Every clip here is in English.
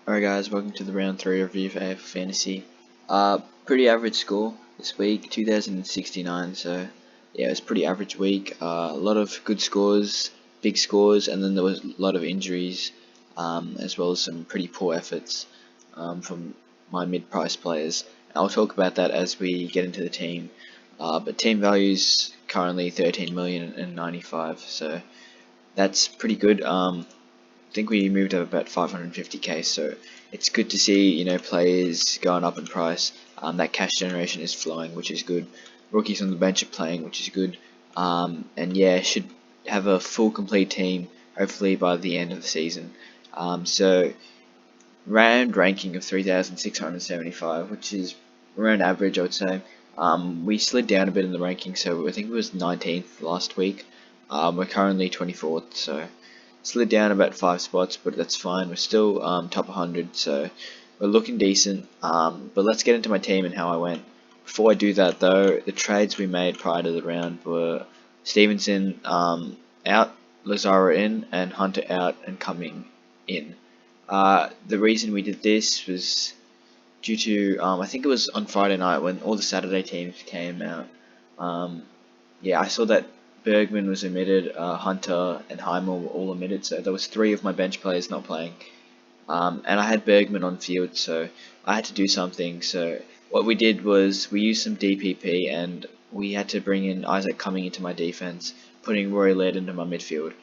Alright guys, welcome to the round 3 review for AFL Fantasy. Pretty average score this week, 2069, so yeah, it was a pretty average week. A lot of good scores, big scores, and then there was a lot of injuries, as well as some pretty poor efforts from my mid-price players. I'll talk about that as we get into the team. But team values currently 13,095,000, so that's pretty good. I think we moved up about 550k, so it's good to see players going up in price. That cash generation is flowing, which is good. Rookies on the bench are playing, which is good. And yeah, should have a full complete team hopefully by the end of the season. So round ranking of 3,675, which is around average, I would say. We slid down a bit in the ranking, so I think it was 19th last week. We're currently 24th, so slid down about 5 spots, but that's fine. We're still top 100, so we're looking decent. But let's get into my team and how I went. Before I do that, though, the trades we made prior to the round were Stevenson out, Lazara in, and Hunter out and Cumming in. The reason we did this was due to, I think it was on Friday night when all the Saturday teams came out. Yeah, I saw that Bergman was omitted, Hunter and Heimer were all omitted, so there was 3 of my bench players not playing. And I had Bergman on field, so I had to do something. So what we did was we used some DPP, and we had to bring in Isaac Cumming into my defense, putting Rory Laird into my midfield,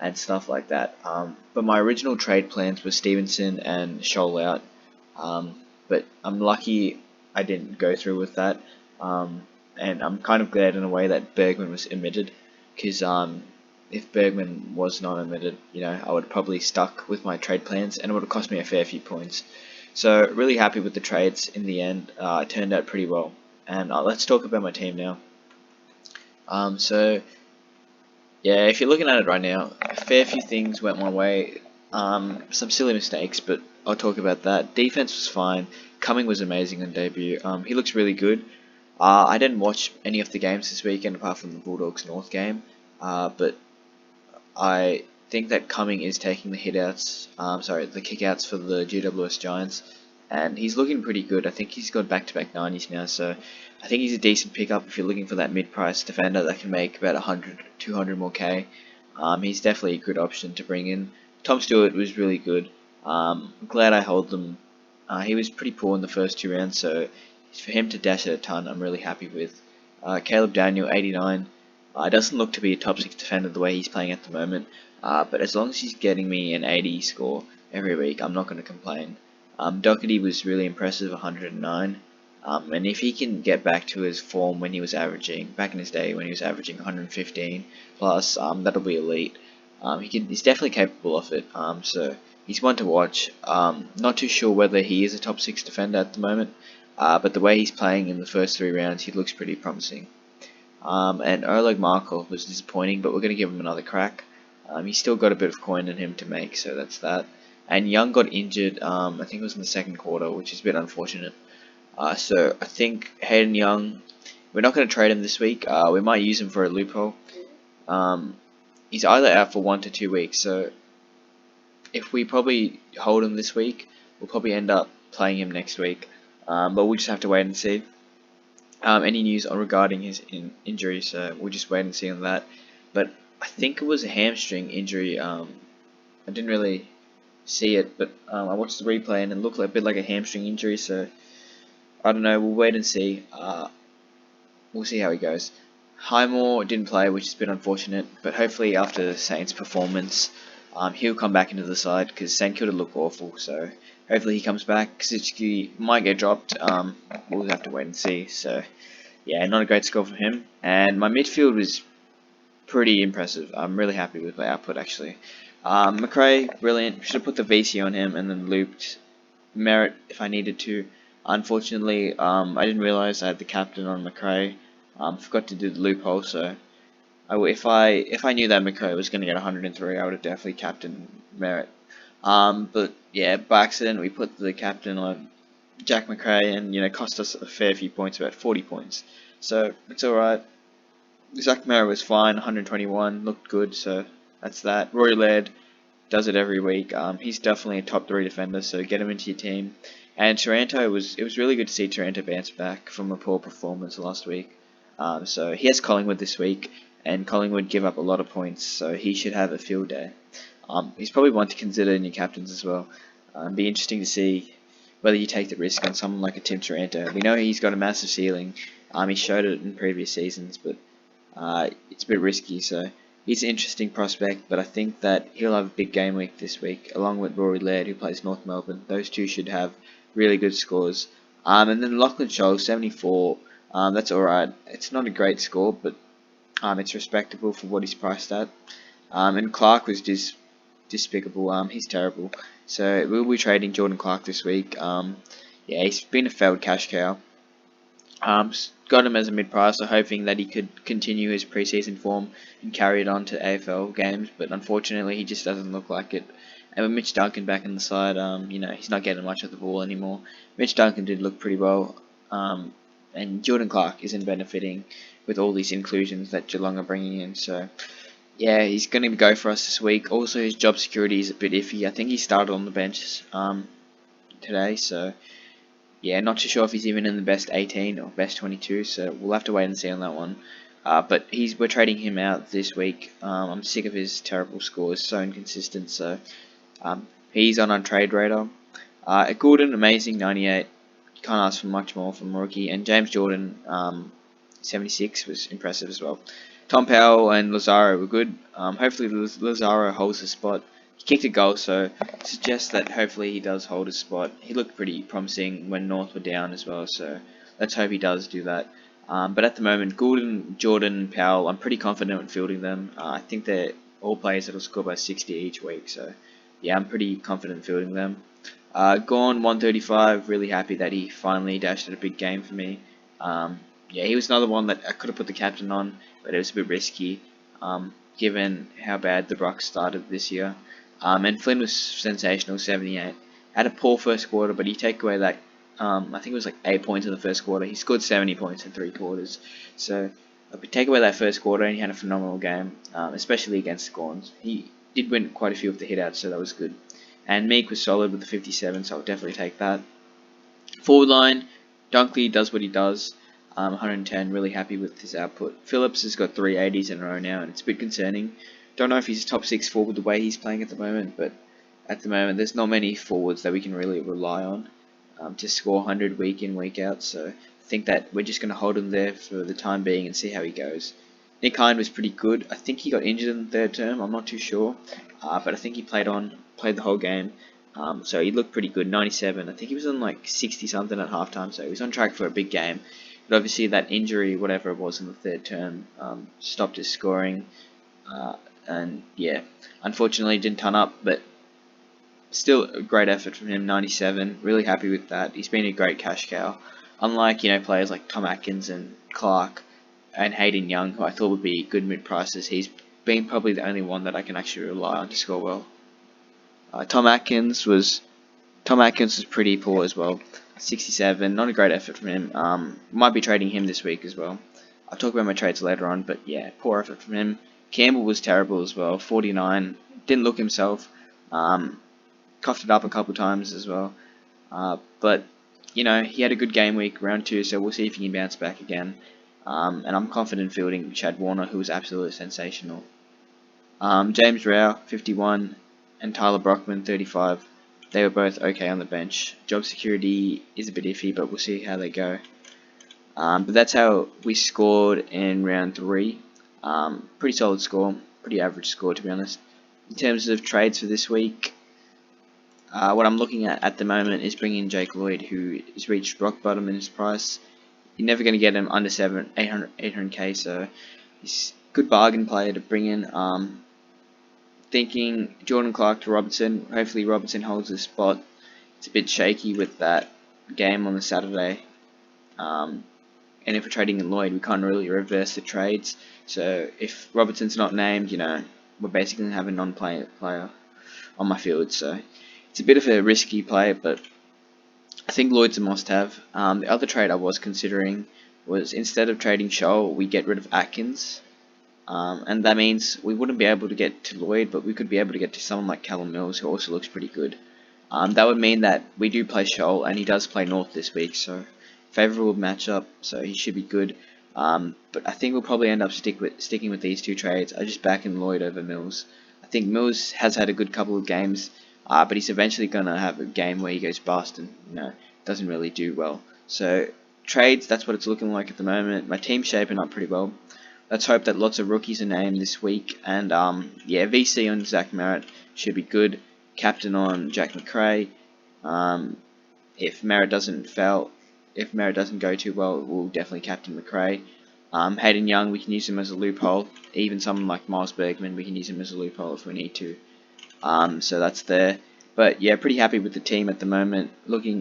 and stuff like that. But my original trade plans were Stevenson and Scholl out, but I'm lucky I didn't go through with that. And I'm kind of glad in a way that Bergman was omitted, because if Bergman was not omitted, I would have probably stuck with my trade plans, and it would have cost me a fair few points. So really happy with the trades in the end. It turned out pretty well. And let's talk about my team now. So yeah, if you're looking at it right now, a fair few things went my way. Some silly mistakes, but I'll talk about that. Defense was fine. Cumming was amazing on debut. He looks really good. I didn't watch any of the games this weekend apart from the Bulldogs North game, but I think that Cumming is taking the the kickouts for the GWS Giants, and he's looking pretty good. I think he's got back-to-back 90s now, so I think he's a decent pickup if you're looking for that mid-price defender that can make about 100, 200 more K. He's definitely a good option to bring in. Tom Stewart was really good. Glad I held them. He was pretty poor in the first 2 rounds, so for him to dash it a ton, I'm really happy with. Caleb Daniel, 89. Doesn't look to be a top 6 defender the way he's playing at the moment, but as long as he's getting me an 80 score every week, I'm not going to complain. Doherty was really impressive, 109. And if he can get back to his form when he was averaging, back in his day when he was averaging 115 plus, that'll be elite. He's definitely capable of it, so he's one to watch. Not too sure whether he is a top 6 defender at the moment, but the way he's playing in the first 3 rounds, he looks pretty promising. And Oleg Markov was disappointing, but we're going to give him another crack. He's still got a bit of coin in him to make, so that's that. And Young got injured, I think it was in the second quarter, which is a bit unfortunate. So I think Hayden Young, we're not going to trade him this week. We might use him for a loophole. He's either out for 1 to 2 weeks, so if we probably hold him this week, we'll probably end up playing him next week. But we'll just have to wait and see. Any news regarding his injury, so we'll just wait and see on that. But I think it was a hamstring injury. I didn't really see it, but I watched the replay and it looked a bit like a hamstring injury, so I don't know, we'll wait and see. We'll see how he goes. Highmore didn't play, which is a bit unfortunate, but hopefully after the Saints' performance, he'll come back into the side, because St Kilda look awful, so hopefully he comes back. Kosicki might get dropped, we'll have to wait and see. So yeah, not a great score for him. And my midfield was pretty impressive. I'm really happy with my output, actually. McRae, brilliant. Should have put the VC on him and then looped Merritt if I needed to. Unfortunately, I didn't realise I had the captain on McRae. Forgot to do the loophole, so if I knew that McRae was going to get 103, I would have definitely captained Merritt. But yeah, by accident we put the captain on Jack McRae, and cost us a fair few points, about 40 points. So it's alright. Zach Merritt was fine, 121, looked good, so that's that. Rory Laird, does it every week. He's definitely a top 3 defender, so get him into your team. And it was really good to see Taranto bounce back from a poor performance last week. So he has Collingwood this week, and Collingwood give up a lot of points, so he should have a field day. He's probably one to consider in your captains as well. Be interesting to see whether you take the risk on someone like a Tim Taranto. We know he's got a massive ceiling. He showed it in previous seasons, but it's a bit risky. So he's an interesting prospect, but I think that he'll have a big game week this week, along with Rory Laird, who plays North Melbourne. Those two should have really good scores. And then Lachlan Scholl, 74. That's alright. It's not a great score, but it's respectable for what he's priced at. And Clark was just despicable. He's terrible. So we'll be trading Jordan Clark this week. Yeah, he's been a failed cash cow. Got him as a mid-pricer, hoping that he could continue his preseason form and carry it on to AFL games, but unfortunately he just doesn't look like it. And with Mitch Duncan back in the side, he's not getting much of the ball anymore. Mitch Duncan did look pretty well, and Jordan Clark isn't benefiting with all these inclusions that Geelong are bringing in. So yeah, he's going to go for us this week. Also, his job security is a bit iffy. I think he started on the bench today, so yeah, not too sure if he's even in the best 18 or best 22, so we'll have to wait and see on that one. But we're trading him out this week. I'm sick of his terrible scores, so inconsistent. So he's on our trade radar. Gordon, amazing, 98. You can't ask for much more from a rookie. And James Jordan, 76, was impressive as well. Tom Powell and Lazaro were good. Hopefully Lazaro holds the spot. He kicked a goal, so suggests that hopefully he does hold his spot. He looked pretty promising when North were down as well, so let's hope he does do that. But at the moment, Gordon, Jordan, and Powell, I'm pretty confident in fielding them. I think they're all players that will score by 60 each week, so yeah, I'm pretty confident in fielding them. Gone 135, really happy that he finally dashed at a big game for me. Yeah, he was another one that I could have put the captain on, but it was a bit risky, given how bad the Bucks started this year. And Flynn was sensational, 78. Had a poor first quarter, but you take away that, I think it was like 8 points in the first quarter. He scored 70 points in 3 quarters. So, if we take away that first quarter, and he had a phenomenal game, especially against the Gorns. He did win quite a few of the hitouts, so that was good. And Meek was solid with the 57, so I'll definitely take that. Forward line, Dunkley does what he does. 110, really happy with his output. Phillips has got 380s in a row now, and it's a bit concerning. Don't know if he's a top 6 forward the way he's playing at the moment, but at the moment there's not many forwards that we can really rely on to score 100 week in, week out, so I think that we're just going to hold him there for the time being and see how he goes. Nick Hind was pretty good. I think he got injured in the third term, I'm not too sure, but I think he played the whole game. So he looked pretty good, 97. I think he was on like 60 something at halftime, so he was on track for a big game. But obviously that injury, whatever it was in the third term, stopped his scoring. And yeah, unfortunately didn't turn up, but still a great effort from him, 97. Really happy with that. He's been a great cash cow. Unlike, players like Tom Atkins and Clark and Hayden Young, who I thought would be good mid-prices, he's been probably the only one that I can actually rely on to score well. Tom Atkins was pretty poor as well. 67, not a great effort from him. Might be trading him this week as well. I'll talk about my trades later on, but yeah, poor effort from him. Campbell was terrible as well, 49. Didn't look himself. Coughed it up a couple times as well. But, he had a good game week, round 2, so we'll see if he can bounce back again. And I'm confident fielding Chad Warner, who was absolutely sensational. James Rao, 51, and Tyler Brockman, 35. They were both okay on the bench. Job security is a bit iffy, but we'll see how they go. But that's how we scored in round 3. Pretty solid score, pretty average score to be honest. In terms of trades for this week, what I'm looking at the moment is bringing in Jake Lloyd, who has reached rock bottom in his price. You're never going to get him under 800k, so he's a good bargain player to bring in. Thinking Jordan Clark to Robertson. Hopefully Robertson holds his spot. It's a bit shaky with that game on the Saturday. And if we're trading in Lloyd, we can't really reverse the trades. So if Robertson's not named, we're basically going to have a non-player player on my field. So it's a bit of a risky play, but I think Lloyd's a must-have. The other trade I was considering was instead of trading Scholl, we get rid of Atkins. And that means we wouldn't be able to get to Lloyd, but we could be able to get to someone like Callum Mills, who also looks pretty good. That would mean that we do play Shoal, and he does play North this week, so favourable matchup, so he should be good. But I think we'll probably end up sticking with these two trades. I just back in Lloyd over Mills. I think Mills has had a good couple of games, but he's eventually going to have a game where he goes bust and doesn't really do well. So trades, that's what it's looking like at the moment. My team's shaping up pretty well. Let's hope that lots of rookies are named this week, and yeah, VC on Zach Merritt should be good. Captain on Jack McRae. Um, if Merritt doesn't go too well, we'll definitely captain McRae. Hayden Young, we can use him as a loophole. Even someone like Miles Bergman, we can use him as a loophole if we need to. So that's there. But yeah, pretty happy with the team at the moment.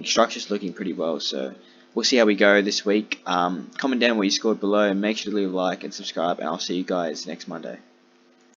Structure's looking pretty well. So we'll see how we go this week. Comment down what you scored below. Make sure to leave a like and subscribe, and I'll see you guys next Monday.